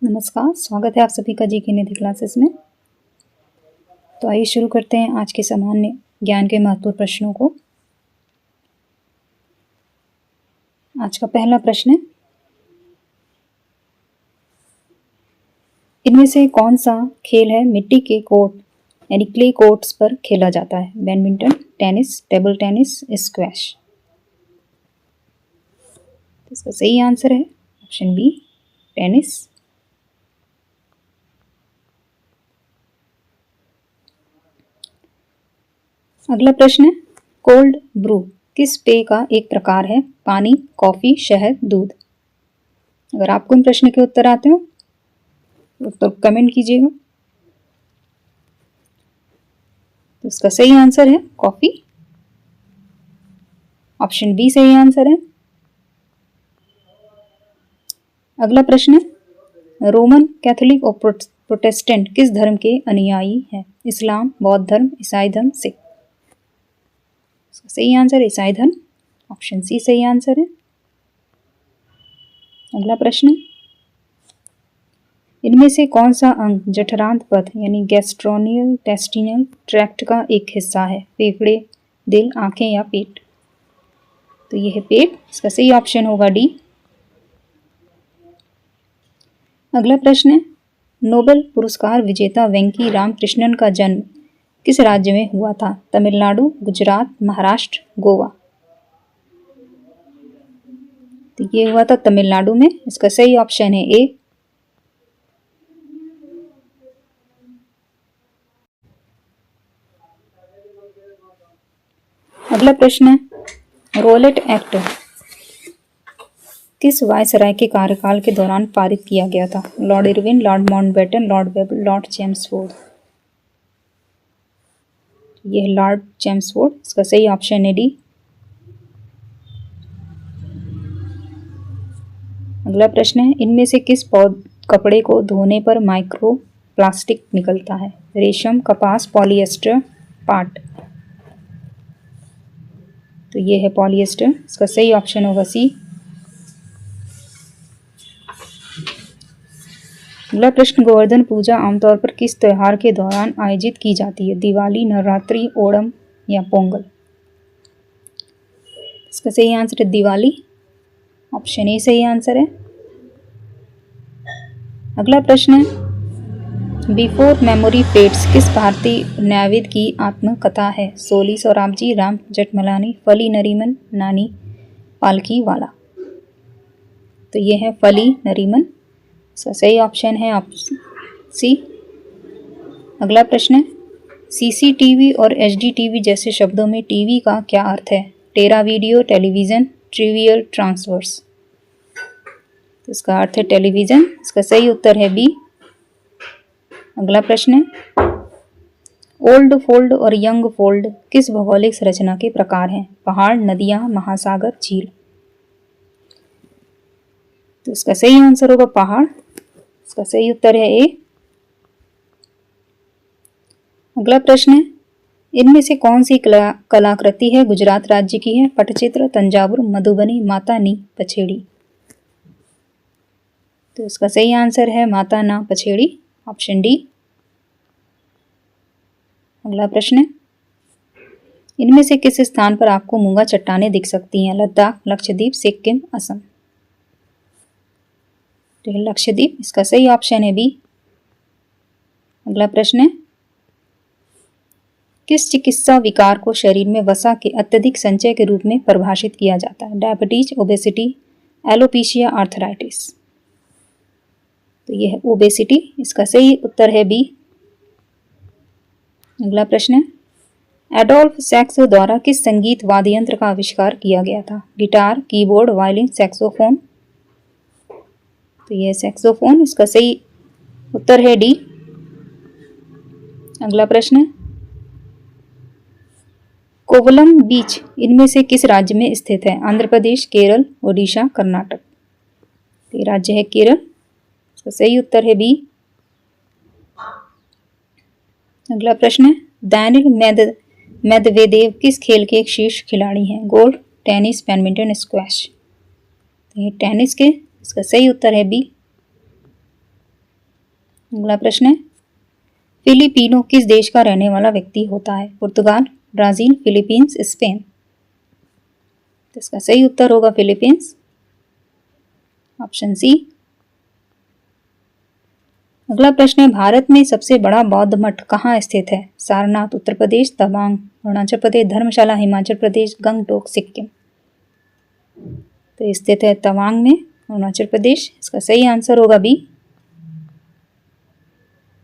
नमस्कार, स्वागत है आप सभी का जीके निधि क्लासेस में। तो आइए शुरू करते हैं आज के सामान्य ज्ञान के महत्वपूर्ण प्रश्नों को। आज का पहला प्रश्न है, इनमें से कौन सा खेल है मिट्टी के कोर्ट यानी क्ले कोर्ट्स पर खेला जाता है? Badminton, tennis, table tennis, squash. इसका सही आंसर है ऑप्शन बी, टेनिस। अगला प्रश्न है, कोल्ड ब्रू किस पेय का एक प्रकार है? पानी, कॉफी, शहद, दूध। अगर आपको इन प्रश्न के उत्तर आते हो तो कमेंट कीजिएगा। तो इसका सही आंसर है कॉफी, ऑप्शन बी सही आंसर है। अगला प्रश्न है, रोमन कैथोलिक और प्रोटेस्टेंट किस धर्म के अनुयायी हैं? इस्लाम, बौद्ध धर्म, ईसाई धर्म, सिख। सही आंसर ईसाई धर्म, ऑप्शन सी सही आंसर है। अगला प्रश्न, इनमें से कौन सा अंग जठरांत पथ यानी गैस्ट्रोइंटेस्टाइनल ट्रैक्ट का एक हिस्सा है? फेफड़े, दिल, आंखें या पेट। तो यह है पेट, इसका सही ऑप्शन होगा डी। अगला प्रश्न है, नोबेल पुरस्कार विजेता वेंकी रामकृष्णन का जन्म किस राज्य में हुआ था? तमिलनाडु, गुजरात, महाराष्ट्र, गोवा। तो ये हुआ था तमिलनाडु में, इसका सही ऑप्शन है ए। अगला प्रश्न है, रोलेट एक्ट किस वायसराय के कार्यकाल के दौरान पारित किया गया था? Lord Irwin, Lord Mountbatten, Lord Wavell, Lord Chelmsford. यह लॉर्ड चेम्सफोर्ड, इसका सही ऑप्शन है डी। अगला प्रश्न है, इनमें से किस कपड़े को धोने पर माइक्रो प्लास्टिक निकलता है? रेशम, कपास, पॉलिएस्टर, पाट। तो यह है पॉलिएस्टर, इसका सही ऑप्शन होगा सी। अगला प्रश्न, गोवर्धन पूजा आमतौर पर किस त्योहार के दौरान आयोजित की जाती है? दिवाली, नवरात्रि, ओणम या पोंगल। इसका सही आंसर है दिवाली, ऑप्शन ए सही आंसर है। अगला प्रश्न है, बिफोर मेमोरी फेड्स किस भारतीय न्यायविद की आत्मकथा है? सोली सोराबजी, राम जेठमलानी, फली नरीमन, नानी पालकीवाला। तो यह है फली नरीमन, इसका सही ऑप्शन है ऑप्शन सी। अगला प्रश्न है, सीसीटीवी और एचडीटीवी जैसे शब्दों में टीवी का क्या अर्थ है? टेरा वीडियो, टेलीविजन, ट्रिवियल ट्रांसवर्स। तो इसका अर्थ है टेलीविजन, इसका सही उत्तर है बी। अगला प्रश्न है, ओल्ड फोल्ड और यंग फोल्ड किस भौगोलिक संरचना के प्रकार हैं? पहाड़, नदियां, महासागर, झील। तो इसका सही आंसर होगा पहाड़, इसका सही उत्तर है ए। अगला प्रश्न है, इनमें से कौन सी कलाकृति है गुजरात राज्य की है? पटचित्र, तंजावुर, मधुबनी, माता नी पछेड़ी। तो इसका सही आंसर है माता ना पछेड़ी, ऑप्शन डी। अगला प्रश्न है, इनमें से किस स्थान पर आपको मूंगा चट्टानें दिख सकती हैं? लद्दाख, लक्षद्वीप, सिक्किम, असम। तो लक्षद्वीप, इसका सही ऑप्शन है बी। अगला प्रश्न है, किस चिकित्सा विकार को शरीर में वसा के अत्यधिक संचय के रूप में परिभाषित किया जाता है? Diabetes, obesity, alopecia, arthritis. तो यह है ओबेसिटी, इसका सही उत्तर है बी। अगला प्रश्न है, एडोल्फ सैक्सो द्वारा किस संगीत वाद्य यंत्र का आविष्कार किया गया था? Guitar, keyboard, violin, saxophone. तो यह सैक्सोफोन, इसका सही उत्तर है डी। अगला प्रश्न है, कोवलम बीच इनमें से किस राज्य में स्थित है? आंध्र प्रदेश, केरल, ओडिशा, कर्नाटक। ये राज्य है केरल, इसका सही उत्तर है बी। अगला प्रश्न है, दानिल मेदवेदेव किस खेल के एक शीर्ष खिलाड़ी हैं? Golf, tennis, badminton, squash. ये टेनिस के, इसका सही उत्तर है बी। अगला प्रश्न है, फिलिपिनो किस देश का रहने वाला व्यक्ति होता है? पुर्तगाल, ब्राजील, फिलीपींस, स्पेन। तो इसका सही उत्तर होगा फिलीपींस, ऑप्शन सी। अगला प्रश्न है, भारत में सबसे बड़ा बौद्ध मठ कहाँ स्थित है? सारनाथ उत्तर प्रदेश, तवांग अरुणाचल प्रदेश, धर्मशाला हिमाचल प्रदेश, गंगटोक सिक्किम। तो स्थित है तवांग में, अरुणाचल प्रदेश। इसका सही आंसर होगा बी।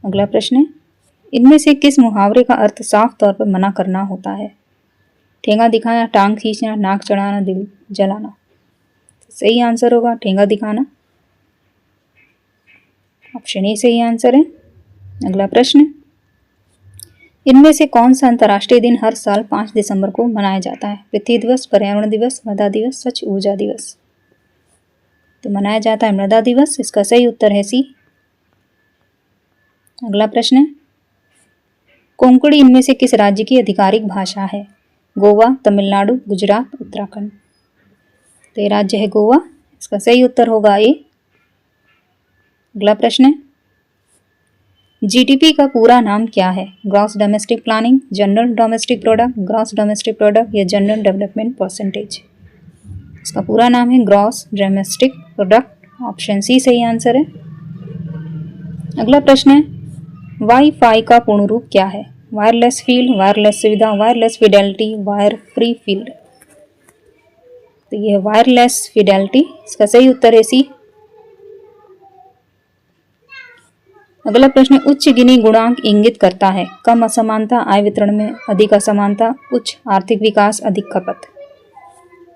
अगला प्रश्न है, इनमें से किस मुहावरे का अर्थ साफ तौर पर मना करना होता है? ठेंगा दिखाना, टांग खींचना, नाक चढ़ाना, दिल जलाना। तो सही आंसर होगा ठेंगा दिखाना, ऑप्शन ए सही आंसर है। अगला प्रश्न, इनमें से कौन सा अंतर्राष्ट्रीय दिन हर साल 5 दिसंबर को मनाया जाता है? पृथ्वी दिवस, पर्यावरण दिवस, मृदा दिवस, स्वच्छ ऊर्जा दिवस। तो मनाया जाता है मृदा दिवस। इसका सही उत्तर है सी। अगला प्रश्न है, कोंकणी इनमें से किस राज्य की आधिकारिक भाषा है? गोवा, तमिलनाडु, गुजरात, उत्तराखंड। तो ये राज्य है गोवा। इसका सही उत्तर होगा ए। अगला प्रश्न है, जीडीपी का पूरा नाम क्या है? Gross domestic planning, general domestic product, gross domestic product या जनरल डेवलपमेंट परसेंटेज। इसका पूरा नाम है gross domestic product, option C सही आंसर है। अगला प्रश्न है, वाईफाई का पूर्ण रूप क्या है? वायरलेस फील्ड, वायरलेस सुविधा, wireless Fidelity, wire free field. तो ये वायरलेस फिडेलिटी। इसका सही उत्तर है सी। अगला प्रश्न, उच्च गिनी गुणांक इंगित करता है? कम असमानता, आय वितरण में अधिक असमानता, उच्च आर्थिक विकास, अधिक खपत।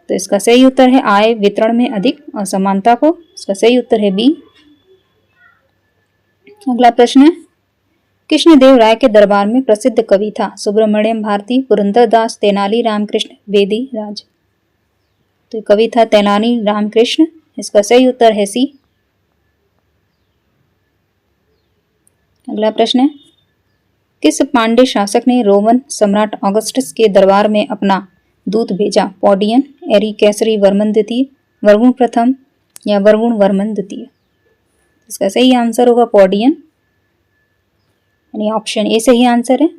तो इसका सही उत्तर है आय वितरण में अधिक असमानता को। इसका सही उत्तर है बी। अगला प्रश्न है, कृष्णदेव राय के दरबार में प्रसिद्ध कवि था? सुब्रमण्यम भारती, पुरंदरदास, तेनाली रामकृष्ण, बेदी राज। तो कवि था तेनाली रामकृष्ण। इसका सही उत्तर है सी। अगला प्रश्न है, किस पांड्य शासक ने रोमन सम्राट ऑगस्टस के दरबार में अपना दूत भेजा? पॉडियन, एरी कैसरी वर्मन द्वितीय, वर्गुण प्रथम या वर्गुण वर्मन द्वितीय। इसका सही आंसर होगा पॉडियन, यानी ऑप्शन ए सही आंसर है।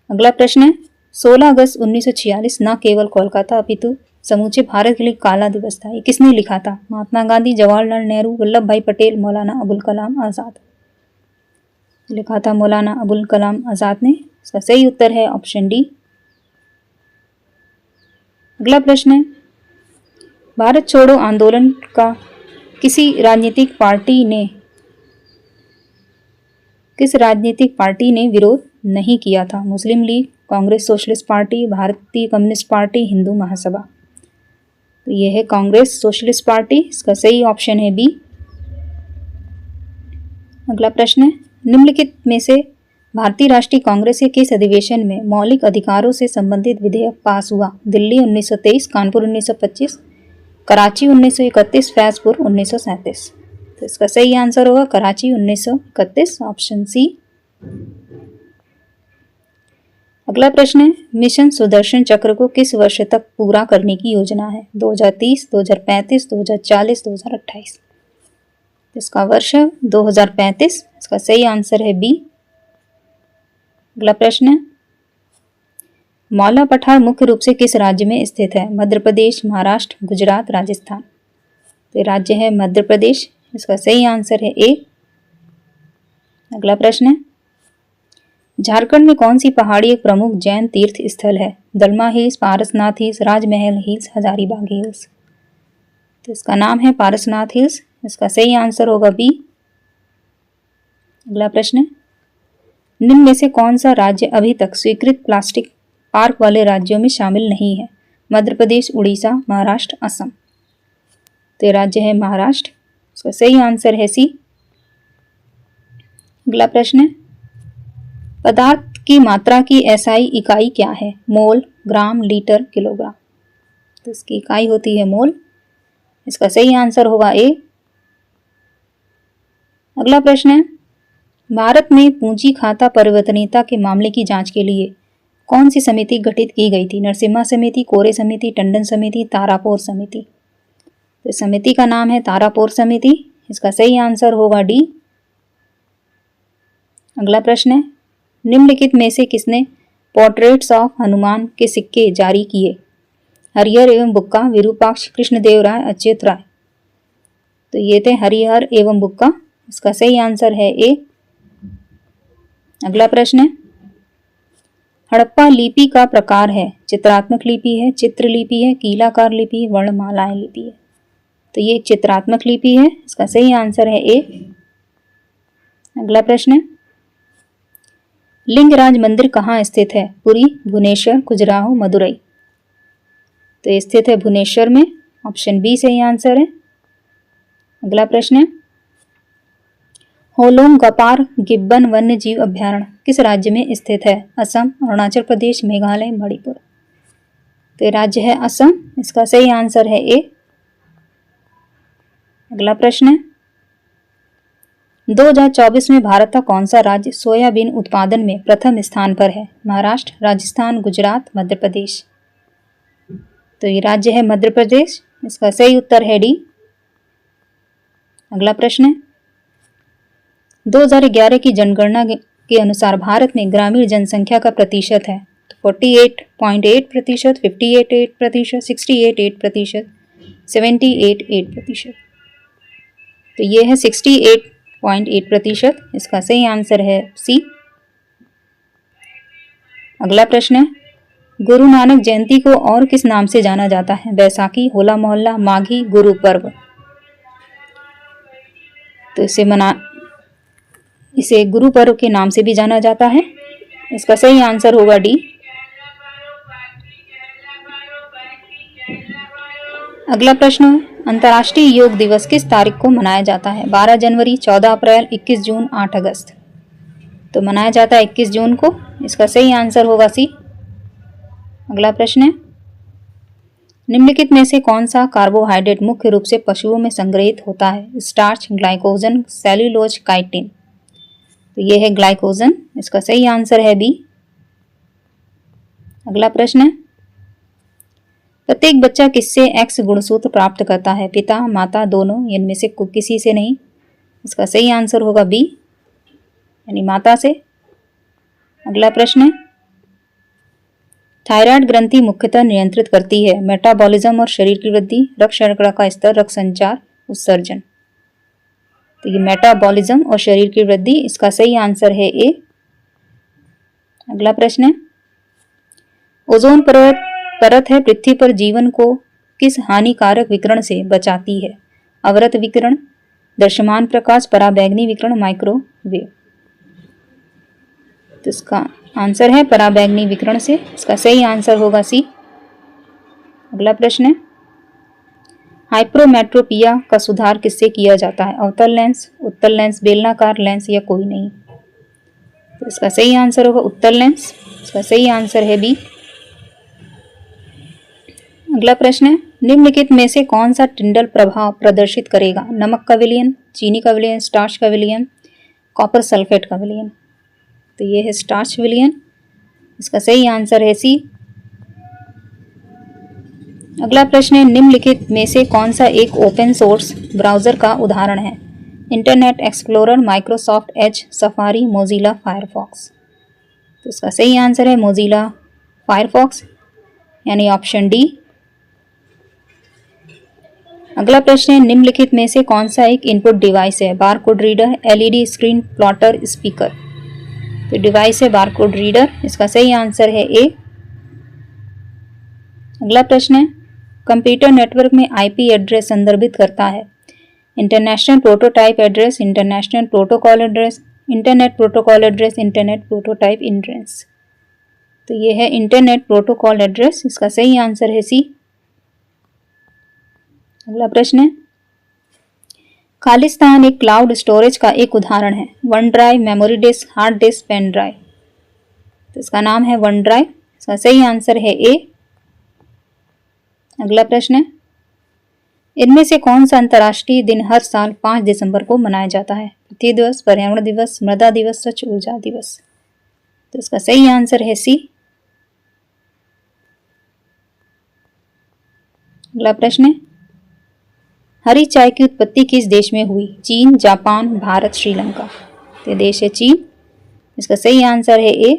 अगला प्रश्न है, 16 अगस्त 1946 न केवल कोलकाता अपितु समूचे भारत के लिए काला दिवस था। ये किसने लिखा था? महात्मा गांधी, जवाहरलाल नेहरू, वल्लभ भाई पटेल, मौलाना अबुल कलाम आजाद। लिखा था मौलाना अबुल कलाम आजाद ने। इसका सही उत्तर है ऑप्शन डी। अगला प्रश्न है, भारत छोड़ो आंदोलन का किस राजनीतिक पार्टी ने विरोध नहीं किया था? मुस्लिम लीग, कांग्रेस सोशलिस्ट पार्टी, भारतीय कम्युनिस्ट पार्टी, हिंदू महासभा। तो यह है कांग्रेस सोशलिस्ट पार्टी। इसका सही ऑप्शन है बी। अगला प्रश्न है, निम्नलिखित में से भारतीय राष्ट्रीय कांग्रेस के किस अधिवेशन में मौलिक अधिकारों से संबंधित विधेयक पास हुआ? दिल्ली 1923, कानपुर 1925, कराची 1931, फैजपुर 1937। तो इसका सही आंसर होगा कराची 1931, ऑप्शन सी। अगला प्रश्न है, मिशन सुदर्शन चक्र को किस वर्ष तक पूरा करने की योजना है? 2030, 2035, 2040, 2028। इसका वर्ष 2035। इसका सही आंसर है बी। अगला प्रश्न है, मौला पठार मुख्य रूप से किस राज्य में स्थित है? मध्य प्रदेश, महाराष्ट्र, गुजरात, राजस्थान। तो राज्य है मध्य प्रदेश। इसका सही आंसर है ए। अगला प्रश्न है, झारखंड में कौन सी पहाड़ी एक प्रमुख जैन तीर्थ स्थल है? दलमा हिल्स, पारसनाथ हिल्स, राजमहल हिल्स, हजारीबाग हिल्स। तो इसका नाम है पारसनाथ हिल्स। इसका सही आंसर होगा बी। अगला प्रश्न है, निम्न में से कौन सा राज्य अभी तक स्वीकृत प्लास्टिक पार्क वाले राज्यों में शामिल नहीं है? मध्य प्रदेश, उड़ीसा, महाराष्ट्र, असम। तो राज्य है महाराष्ट्र। इसका सही आंसर है सी। अगला प्रश्न है, पदार्थ की मात्रा की एसआई इकाई क्या है? मोल, ग्राम, लीटर, किलोग्राम। तो इसकी इकाई होती है मोल। इसका सही आंसर होगा ए। अगला प्रश्न है, भारत में पूंजी खाता परिवर्तनीयता के मामले की जांच के लिए कौन सी समिति गठित की गई थी? नरसिम्हा समिति, कोरे समिति, टंडन समिति, तारापोर समिति। तो समिति का नाम है तारापोर समिति। इसका सही आंसर होगा डी। अगला प्रश्न है, निम्नलिखित में से किसने पोर्ट्रेट्स ऑफ हनुमान के सिक्के जारी किए? हरिहर एवं बुक्का, विरूपाक्ष, कृष्णदेव राय, अच्युत राय। तो ये थे हरिहर एवं बुक्का। इसका सही आंसर है ए। अगला प्रश्न है, हड़प्पा लिपि का प्रकार है चित्रात्मक लिपि है, चित्र लिपि है, कीलाकार लिपि, वर्णमालाएं लिपि है। तो ये एक चित्रात्मक लिपि है। इसका सही आंसर है ए। अगला प्रश्न है, लिंगराज मंदिर कहाँ स्थित है? पुरी, भुवनेश्वर, खजुराहो, मदुरई। तो ये स्थित है भुवनेश्वर में। ऑप्शन बी सही आंसर है। अगला प्रश्न है, होलोंग गपार गिब्बन वन्य जीव अभ्यारण्य किस राज्य में स्थित है? असम, अरुणाचल प्रदेश, मेघालय, मणिपुर। तो ये राज्य है असम। इसका सही आंसर है ए। अगला प्रश्न है, 2024 में भारत का कौन सा राज्य सोयाबीन उत्पादन में प्रथम स्थान पर है? महाराष्ट्र, राजस्थान, गुजरात, मध्य प्रदेश। तो ये राज्य है मध्य प्रदेश। इसका सही उत्तर है डी। अगला प्रश्न है, 2011 की जनगणना के अनुसार भारत में ग्रामीण जनसंख्या का प्रतिशत है? तो 48.8%, 58.8%, 68.8%, 78.8%। तो ये है 68.8%। इसका सही आंसर है सी। अगला प्रश्न है, गुरु नानक जयंती को और किस नाम से जाना जाता है? बैसाखी, होला मोहल्ला, माघी, गुरु पर्व। तो इसे गुरु पर्व के नाम से भी जाना जाता है। इसका सही आंसर होगा डी। अगला प्रश्न है, अंतर्राष्ट्रीय योग दिवस किस तारीख को मनाया जाता है? 12 जनवरी, 14 अप्रैल, 21 जून, 8 अगस्त। तो मनाया जाता है 21 जून को। इसका सही आंसर होगा सी। अगला प्रश्न है, निम्नलिखित में से कौन सा कार्बोहाइड्रेट मुख्य रूप से पशुओं में संग्रहित होता है? Starch, glycogen, cellulose, chitin. तो यह है ग्लाइकोजन। इसका सही आंसर है बी। अगला प्रश्न है, प्रत्येक बच्चा किससे एक्स गुणसूत्र प्राप्त करता है? पिता, माता, दोनों, इनमें से किसी से नहीं। इसका सही आंसर होगा बी, यानी माता से। अगला प्रश्न है, थायराइड ग्रंथि मुख्यतः नियंत्रित करती है मेटाबॉलिज्म और शरीर की वृद्धि, रक्त शर्करा का स्तर, रक्त संचार, उत्सर्जन। तो ये मेटाबॉलिज्म और शरीर की वृद्धि। इसका सही आंसर है ए। अगला प्रश्न है, ओजोन परत है पृथ्वी पर जीवन को किस हानिकारक विकिरण से बचाती है? अवरत विकिरण, दृश्यमान प्रकाश, पराबैंगनी विकिरण, माइक्रोवेव। तो इसका आंसर है पराबैंगनी विकिरण से। इसका सही आंसर होगा सी। अगला प्रश्न है, हाइप्रोमेट्रोपिया का सुधार किससे किया जाता है? अवतल लेंस, उत्तल लेंस, बेलनाकार लेंस या कोई नहीं। तो इसका सही आंसर होगा उत्तल लेंस। इसका सही आंसर है बी। अगला प्रश्न है, निम्नलिखित में से कौन सा टिंडल प्रभाव प्रदर्शित करेगा? नमक का विलयन, चीनी का विलयन, स्टार्च का विलयन, कॉपर सल्फेट का विलयन। तो ये है स्टार्च विलयन। इसका सही आंसर है सी। अगला प्रश्न है, निम्नलिखित में से कौन सा एक ओपन सोर्स ब्राउजर का उदाहरण है? Internet explorer, Microsoft Edge, safari, Mozilla Firefox. तो इसका सही आंसर है मोजिला फायरफॉक्स, यानी ऑप्शन डी। अगला प्रश्न है, निम्नलिखित में से कौन सा एक इनपुट डिवाइस है? Barcode reader, LED screen, plotter, speaker. तो डिवाइस है बारकोड रीडर। इसका सही आंसर है ए। अगला प्रश्न है, कंप्यूटर नेटवर्क में आईपी एड्रेस संदर्भित करता है? International prototype address, international protocol address, internet protocol address, internet prototype address. तो ये है इंटरनेट प्रोटोकॉल एड्रेस। इसका सही आंसर है सी। अगला प्रश्न है, खालिस्तान एक क्लाउड स्टोरेज का एक उदाहरण है? One drive, memory disk, hard disk, pen drive. तो इसका नाम है वन ड्राइव। इसका सही आंसर है ए। अगला प्रश्न है, इनमें से कौन सा अंतर्राष्ट्रीय दिन हर साल 5 दिसंबर को मनाया जाता है? पृथ्वी दिवस, पर्यावरण दिवस, मृदा दिवस, स्वच्छ ऊर्जा दिवस। तो इसका सही आंसर है सी। अगला प्रश्न है, हरी चाय की उत्पत्ति किस देश में हुई? चीन, जापान, भारत, श्रीलंका। तो देश है चीन। इसका सही आंसर है ए।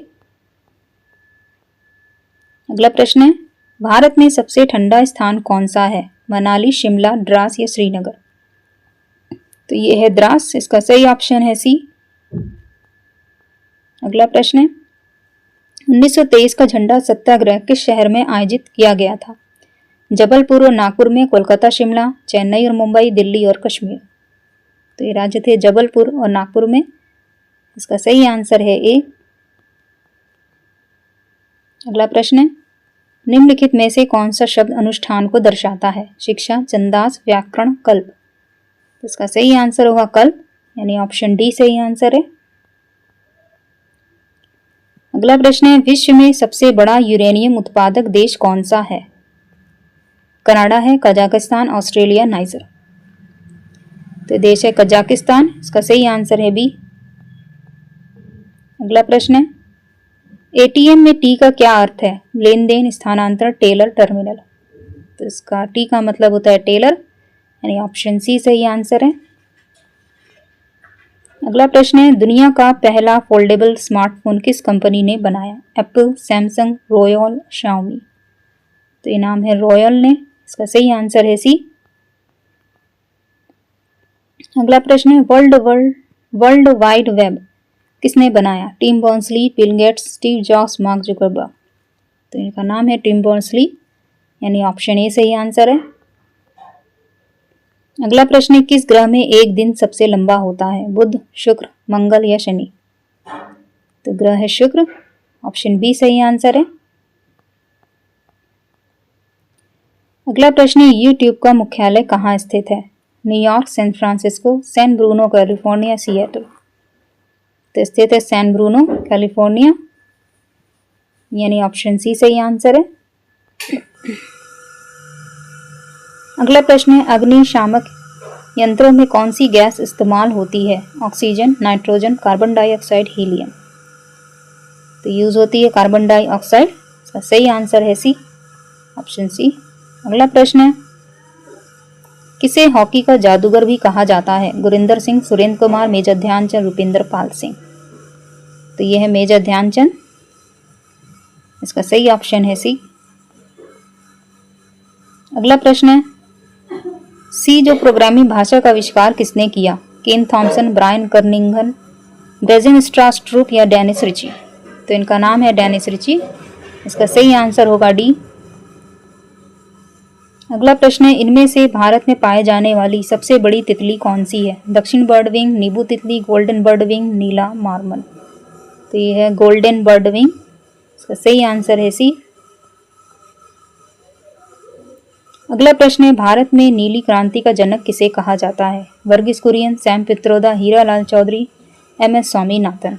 अगला प्रश्न है, भारत में सबसे ठंडा स्थान कौन सा है? मनाली, शिमला, द्रास या श्रीनगर। तो ये है द्रास। इसका सही ऑप्शन है सी। अगला प्रश्न है, 1923 का झंडा सत्याग्रह किस शहर में आयोजित किया गया था? जबलपुर और नागपुर में, कोलकाता, शिमला, चेन्नई और मुंबई, दिल्ली और कश्मीर। तो ये राज्य थे जबलपुर और नागपुर में। इसका सही आंसर है ए। अगला प्रश्न है, निम्नलिखित में से कौन सा शब्द अनुष्ठान को दर्शाता है? शिक्षा, छंदास, व्याकरण, कल्प। तो इसका सही आंसर होगा कल्प, यानी ऑप्शन डी सही आंसर है। अगला प्रश्न है, विश्व में सबसे बड़ा यूरेनियम उत्पादक देश कौन सा है? कनाडा है, कजाकिस्तान, ऑस्ट्रेलिया, नाइजर। तो देश है कजाकिस्तान। इसका सही आंसर है बी। अगला प्रश्न है, एटीएम में टी का क्या अर्थ है? लेन देन, स्थानांतरण, टेलर, टर्मिनल। तो इसका टी का मतलब होता है टेलर, यानी ऑप्शन सी सही आंसर है। अगला प्रश्न है, दुनिया का पहला फोल्डेबल स्मार्टफोन किस कंपनी ने बनाया? Apple, Samsung, royal, Xiaomi. तो ये नाम है रॉयल ने। इसका सही आंसर है सी। अगला प्रश्न है, वर्ल्ड वाइड वेब किसने बनाया? Tim Berners Lee, Bill Gates, Steve Jobs, Mark Zuckerberg. तो इनका नाम है टिम बर्नर्स-ली, यानी ऑप्शन ए सही आंसर है। अगला प्रश्न है, किस ग्रह में एक दिन सबसे लंबा होता है? बुध, शुक्र, मंगल या शनि। तो ग्रह है शुक्र, ऑप्शन बी सही आंसर है। अगला प्रश्न है, यूट्यूब का मुख्यालय कहाँ स्थित है? New York, San Francisco, San Bruno, California, Seattle. तो स्थित है सैन ब्रूनो, कैलिफोर्निया, यानी ऑप्शन सी सही आंसर है। अगला प्रश्न है, अग्निशामक यंत्रों में कौन सी गैस इस्तेमाल होती है? Oxygen, nitrogen, carbon dioxide, helium. तो यूज होती है कार्बन डाइऑक्साइड। इसका सही आंसर है सी, ऑप्शन सी। अगला प्रश्न है, किसे हॉकी का जादूगर भी कहा जाता है? गुरिंदर सिंह, सुरेंद्र कुमार, मेजर ध्यानचंद, रुपिंदर पाल सिंह। तो यह है मेजर ध्यानचंद। इसका सही ऑप्शन है सी। अगला प्रश्न है, सी जो प्रोग्रामिंग भाषा का आविष्कार किसने किया? केन थॉमसन, ब्रायन कर्निंगन, ब्रेजन स्ट्रास्ट्रूप या डेनिस रिची। तो इनका नाम है डेनिस रिची। इसका सही आंसर होगा डी। अगला प्रश्न है, इनमें से भारत में पाए जाने वाली सबसे बड़ी तितली कौन सी है? दक्षिण बर्डविंग, नींबू तितली, गोल्डन बर्डविंग, नीला मार्मल। तो ये है गोल्डन बर्डविंग। इसका सही आंसर है सी। अगला प्रश्न है, भारत में नीली क्रांति का जनक किसे कहा जाता है? वर्गीस कुरियन, सैम पित्रोदा, हीरालाल चौधरी, एम.एस. स्वामीनाथन।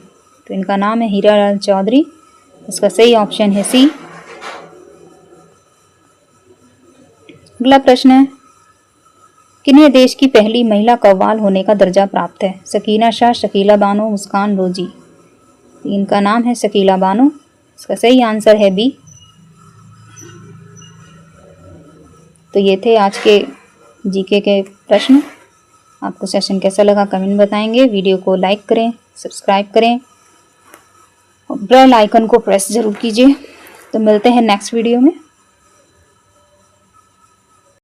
तो इनका नाम है हीरालाल चौधरी। इसका सही ऑप्शन है सी। अगला प्रश्न है, किन्हें देश की पहली महिला कव्वाल होने का दर्जा प्राप्त है? सकीना शाह, शकीला बानो, मुस्कान रोजी। इनका नाम है शकीला बानो। इसका सही आंसर है बी। तो ये थे आज के जीके के प्रश्न। आपको सेशन कैसा लगा कमेंट बताएंगे। वीडियो को लाइक करें, सब्सक्राइब करें और बेल आइकन को प्रेस जरूर कीजिए। तो मिलते हैं नेक्स्ट वीडियो में।